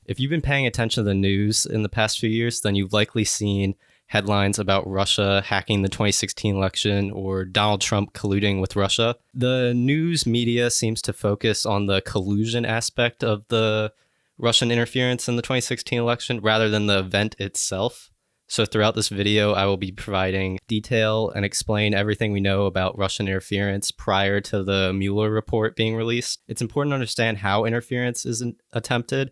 If you've been paying attention to the news in the past few years, then you've likely seen headlines about Russia hacking the 2016 election or Donald Trump colluding with Russia. The news media seems to focus on the collusion aspect of the Russian interference in the 2016 election rather than the event itself. So throughout this video, I will be providing detail and explain everything we know about Russian interference prior to the Mueller report being released. It's important to understand how interference is attempted,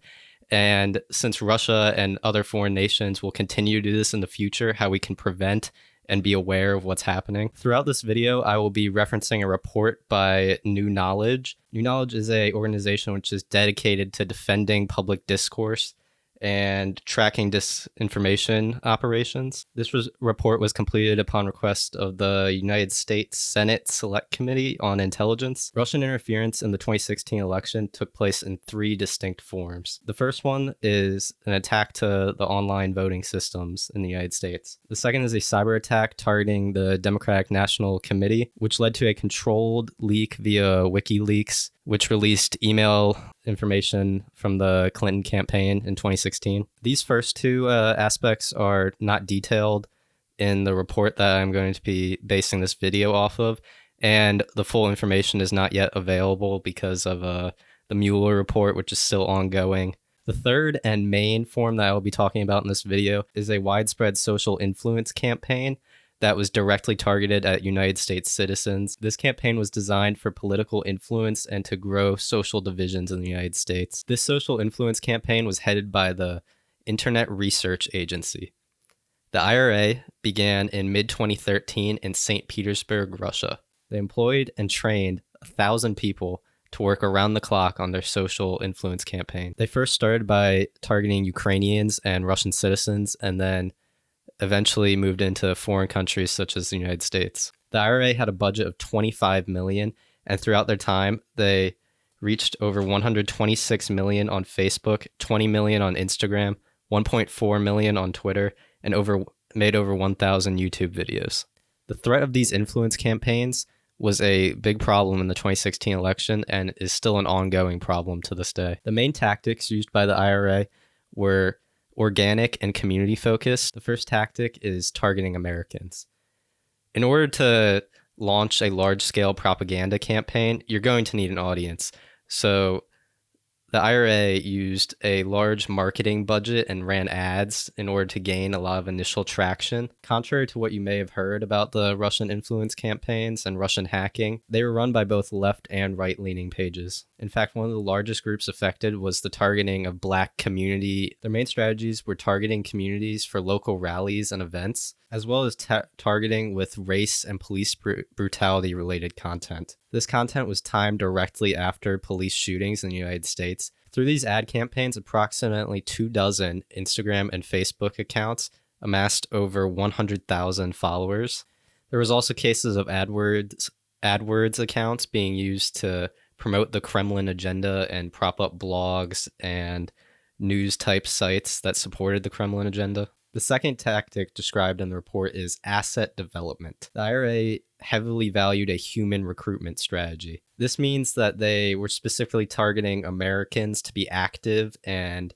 and since Russia and other foreign nations will continue to do this in the future, how we can prevent and be aware of what's happening. Throughout this video, I will be referencing a report by New Knowledge. New Knowledge is an organization which is dedicated to defending public discourse and tracking disinformation operations. This report was completed upon request of the United States Senate Select Committee on Intelligence. Russian interference in the 2016 election took place in 3 distinct forms. The first one is an attack to the online voting systems in the United States. The second is a cyber attack targeting the Democratic National Committee, which led to a controlled leak via WikiLeaks, which released email information from the Clinton campaign in 2016. These first 2 aspects are not detailed in the report that I'm going to be basing this video off of, and the full information is not yet available because of the Mueller report, which is still ongoing. The third and main form that I will be talking about in this video is a widespread social influence campaign that was directly targeted at United States citizens. This campaign was designed for political influence and to grow social divisions in the United States. This social influence campaign was headed by the Internet Research Agency. The IRA began in mid-2013 in St. Petersburg, Russia. They employed and trained 1,000 people to work around the clock on their social influence campaign. They first started by targeting Ukrainians and Russian citizens, and then eventually moved into foreign countries such as the United States. The IRA had a budget of $25 million, and throughout their time, they reached over 126 million on Facebook, 20 million on Instagram, 1.4 million on Twitter, and made over 1,000 YouTube videos. The threat of these influence campaigns was a big problem in the 2016 election and is still an ongoing problem to this day. The main tactics used by the IRA were organic and community focused. The first tactic is targeting Americans. In order to launch a large-scale propaganda campaign, you're going to need an audience. So the IRA used a large marketing budget and ran ads in order to gain a lot of initial traction. Contrary to what you may have heard about the Russian influence campaigns and Russian hacking, they were run by both left and right-leaning pages. In fact, one of the largest groups affected was the targeting of Black community. Their main strategies were targeting communities for local rallies and events, as well as targeting with race and police brutality related content. This content was timed directly after police shootings in the United States. Through these ad campaigns, approximately 24 Instagram and Facebook accounts amassed over 100,000 followers. There was also cases of AdWords accounts being used to promote the Kremlin agenda and prop up blogs and news type sites that supported the Kremlin agenda. The second tactic described in the report is asset development. The IRA heavily valued a human recruitment strategy. This means that they were specifically targeting Americans to be active and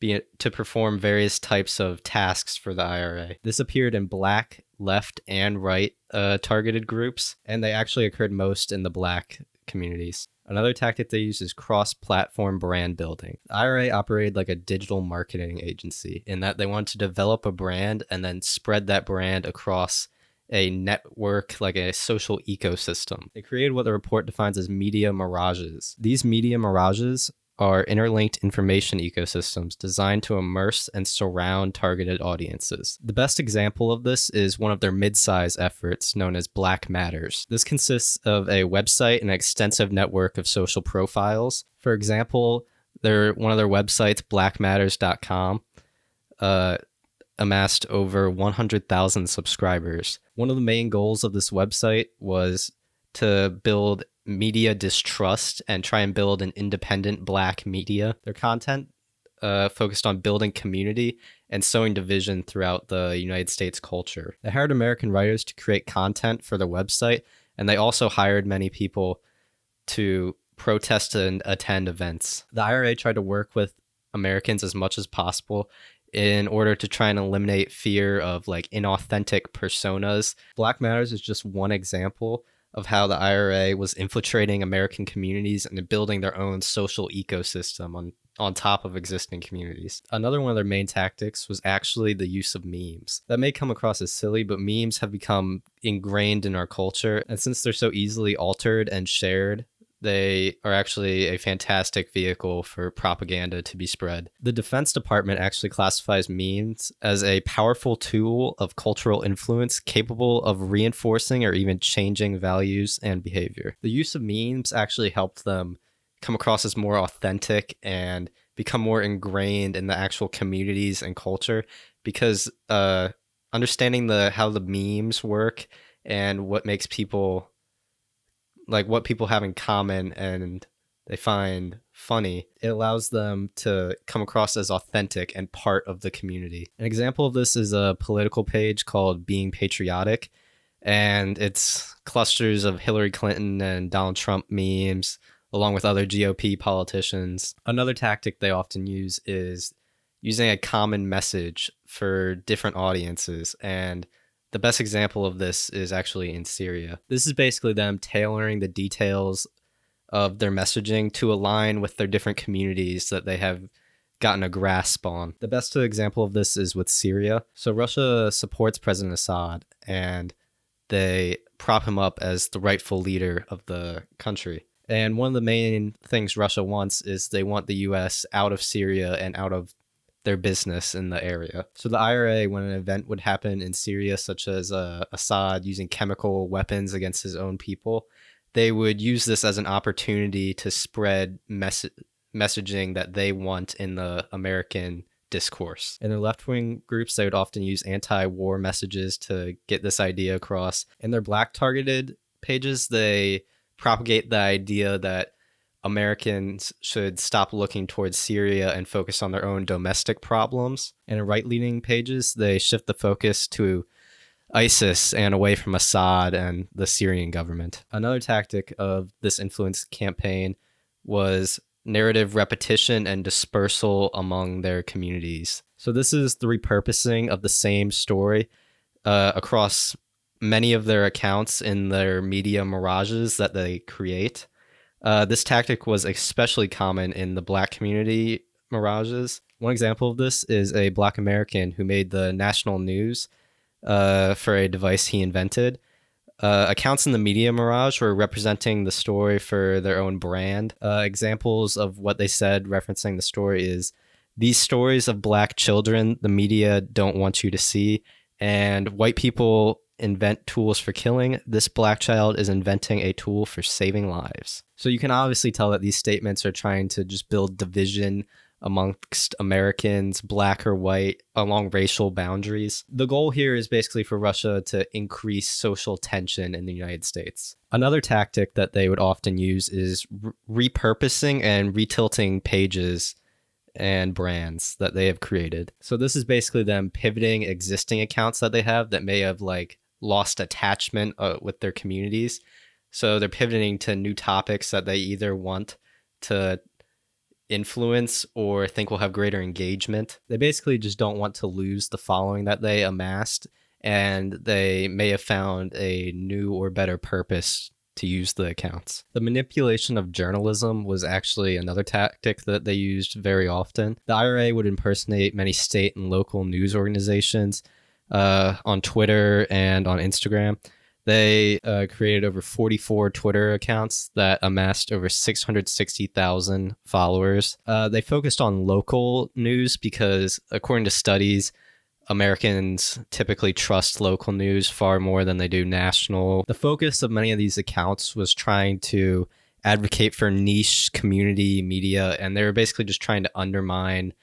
to perform various types of tasks for the IRA. This appeared in Black, left, and right targeted groups, and they actually occurred most in the Black communities. Another tactic they use is cross-platform brand building. The IRA operated like a digital marketing agency in that they wanted to develop a brand and then spread that brand across a network, like a social ecosystem. They created what the report defines as media mirages. These media mirages are interlinked information ecosystems designed to immerse and surround targeted audiences. The best example of this is one of their mid-size efforts known as Black Matters. This consists of a website and an extensive network of social profiles. For example, one of their websites, blackmatters.com, amassed over 100,000 subscribers. One of the main goals of this website was to build media distrust and try and build an independent Black media. Their content focused on building community and sowing division throughout the United States culture. They hired American writers to create content for their website, and they also hired many people to protest and attend events. The IRA tried to work with Americans as much as possible in order to try and eliminate fear of like inauthentic personas. Black Matters is just one example of how the IRA was infiltrating American communities and building their own social ecosystem on top of existing communities. Another one of their main tactics was actually the use of memes. That may come across as silly, but memes have become ingrained in our culture, and since they're so easily altered and shared, they are actually a fantastic vehicle for propaganda to be spread. The Defense Department actually classifies memes as a powerful tool of cultural influence capable of reinforcing or even changing values and behavior. The use of memes actually helped them come across as more authentic and become more ingrained in the actual communities and culture, because understanding how the memes work and what makes people, like what people have in common and they find funny, it allows them to come across as authentic and part of the community. An example of this is a political page called Being Patriotic, and it's clusters of Hillary Clinton and Donald Trump memes, along with other GOP politicians. Another tactic they often use is using a common message for different audiences, and the best example of this is actually in Syria. This is basically them tailoring the details of their messaging to align with their different communities that they have gotten a grasp on. The best example of this is with Syria. So Russia supports President Assad, and they prop him up as the rightful leader of the country. And one of the main things Russia wants is they want the US out of Syria and out of their business in the area. So the IRA, when an event would happen in Syria, such as Assad using chemical weapons against his own people, they would use this as an opportunity to spread messaging that they want in the American discourse. In their left-wing groups, they would often use anti-war messages to get this idea across. In their black-targeted pages, they propagate the idea that Americans should stop looking towards Syria and focus on their own domestic problems. And in right-leaning pages, they shift the focus to ISIS and away from Assad and the Syrian government. Another tactic of this influence campaign was narrative repetition and dispersal among their communities. So this is the repurposing of the same story across many of their accounts in their media mirages that they create. This tactic was especially common in the Black community mirages. One example of this is a Black American who made the national news for a device he invented. Accounts in the media mirage were representing the story for their own brand. Examples of what they said referencing the story is, "These stories of Black children the media don't want you to see, and white people invent tools for killing. This Black child is inventing a tool for saving lives." So you can obviously tell that these statements are trying to just build division amongst Americans, Black or white, along racial boundaries. The goal here is basically for Russia to increase social tension in the United States. Another tactic that they would often use is repurposing and retilting pages and brands that they have created. So this is basically them pivoting existing accounts that they have that may have like lost attachment with their communities. So they're pivoting to new topics that they either want to influence or think will have greater engagement. They basically just don't want to lose the following that they amassed, and they may have found a new or better purpose to use the accounts. The manipulation of journalism was actually another tactic that they used very often. The IRA would impersonate many state and local news organizations on Twitter and on Instagram. They created over 44 Twitter accounts that amassed over 660,000 followers. They focused on local news because, according to studies, Americans typically trust local news far more than they do national. The focus of many of these accounts was trying to advocate for niche community media, and they were basically just trying to undermine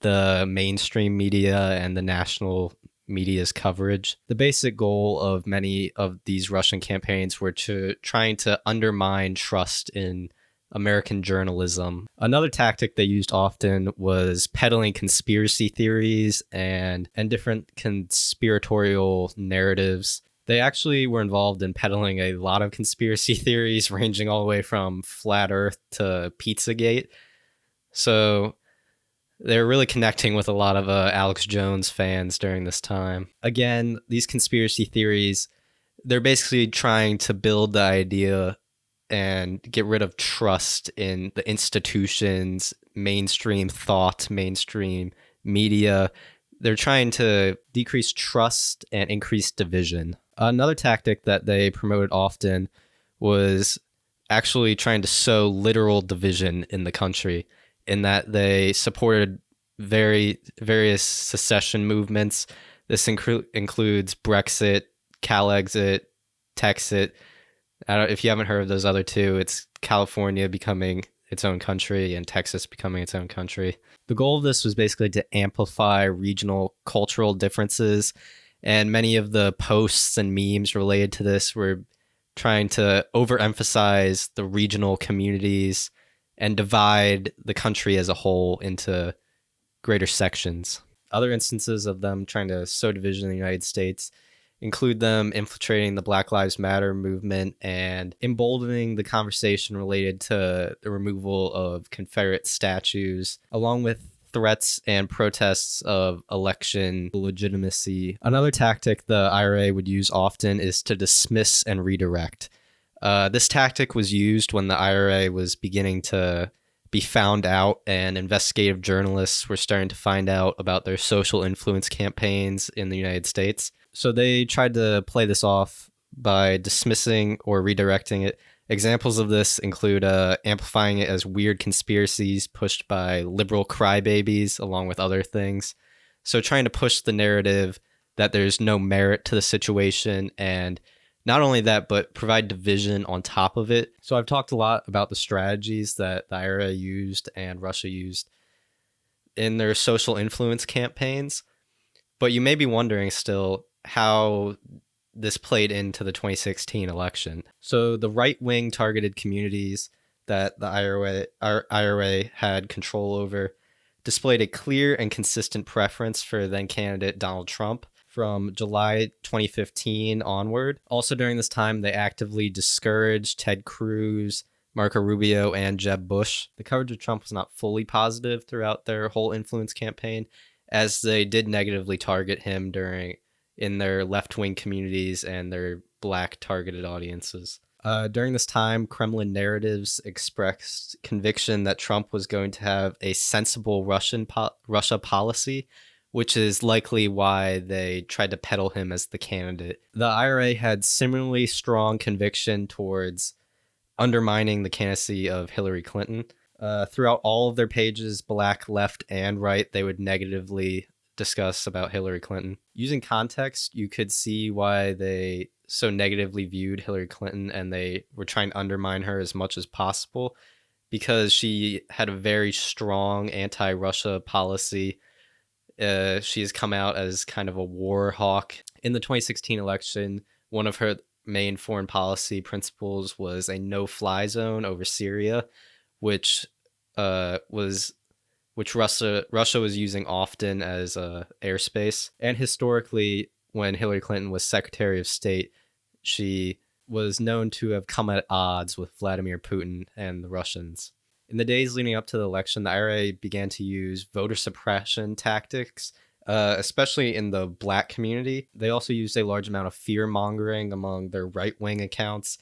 the mainstream media and the national media's coverage. The basic goal of many of these Russian campaigns were trying to undermine trust in American journalism. Another tactic they used often was peddling conspiracy theories and different conspiratorial narratives. They actually were involved in peddling a lot of conspiracy theories, ranging all the way from flat Earth to Pizzagate. So They're really connecting with a lot of Alex Jones fans during this time. Again, these conspiracy theories, they're basically trying to build the idea and get rid of trust in the institutions, mainstream thought, mainstream media. They're trying to decrease trust and increase division. Another tactic that they promoted often was actually trying to sow literal division in the country, in that they supported various secession movements. This includes Brexit, Calexit, Texit. I don't, if you haven't heard of those other two, it's California becoming its own country and Texas becoming its own country. The goal of this was basically to amplify regional cultural differences, and many of the posts and memes related to this were trying to overemphasize the regional communities and divide the country as a whole into greater sections. Other instances of them trying to sow division in the United States include them infiltrating the Black Lives Matter movement and emboldening the conversation related to the removal of Confederate statues, along with threats and protests of election legitimacy. Another tactic the IRA would use often is to dismiss and redirect. This tactic was used when the IRA was beginning to be found out, and investigative journalists were starting to find out about their social influence campaigns in the United States. So they tried to play this off by dismissing or redirecting it. Examples of this include amplifying it as weird conspiracies pushed by liberal crybabies, along with other things. So trying to push the narrative that there's no merit to the situation, and not only that, but provide division on top of it. So I've talked a lot about the strategies that the IRA used and Russia used in their social influence campaigns. But you may be wondering still how this played into the 2016 election. So the right-wing targeted communities that the IRA had control over displayed a clear and consistent preference for then-candidate Donald Trump from July 2015 onward. Also during this time, they actively discouraged Ted Cruz, Marco Rubio, and Jeb Bush. The coverage of Trump was not fully positive throughout their whole influence campaign, as they did negatively target him in their left-wing communities and their black targeted audiences. During this time, Kremlin narratives expressed conviction that Trump was going to have a sensible Russia policy, which is likely why they tried to peddle him as the candidate. The IRA had similarly strong conviction towards undermining the candidacy of Hillary Clinton. Throughout all of their pages, black, left, and right, they would negatively discuss about Hillary Clinton. Using context, you could see why they so negatively viewed Hillary Clinton, and they were trying to undermine her as much as possible because she had a very strong anti-Russia policy. She has come out as kind of a war hawk. In the 2016 election, one of her main foreign policy principles was a no-fly zone over Syria, which Russia was using often as airspace. And historically, when Hillary Clinton was Secretary of State, she was known to have come at odds with Vladimir Putin and the Russians. In the days leading up to the election, the IRA began to use voter suppression tactics, especially in the black community. They also used a large amount of fear-mongering among their right-wing accounts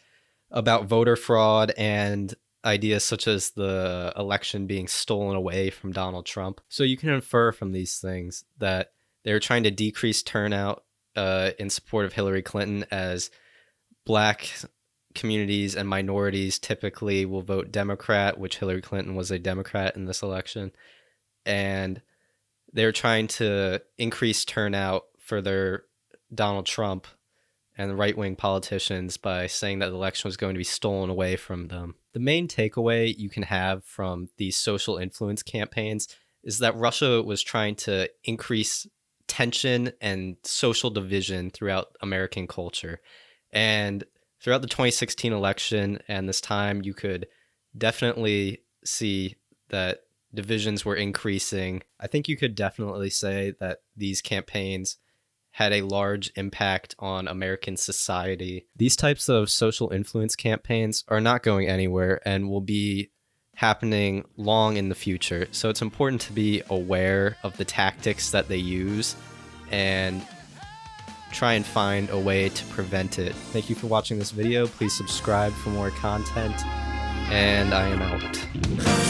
about voter fraud and ideas such as the election being stolen away from Donald Trump. So you can infer from these things that they're trying to decrease turnout in support of Hillary Clinton, as black communities and minorities typically will vote Democrat, which Hillary Clinton was a Democrat in this election. And they're trying to increase turnout for their Donald Trump and the right-wing politicians by saying that the election was going to be stolen away from them. The main takeaway you can have from these social influence campaigns is that Russia was trying to increase tension and social division throughout American culture. And throughout the 2016 election and this time, you could definitely see that divisions were increasing. I think you could definitely say that these campaigns had a large impact on American society. These types of social influence campaigns are not going anywhere and will be happening long in the future. So it's important to be aware of the tactics that they use and try and find a way to prevent it. Thank you for watching this video. Please subscribe for more content, and I am out.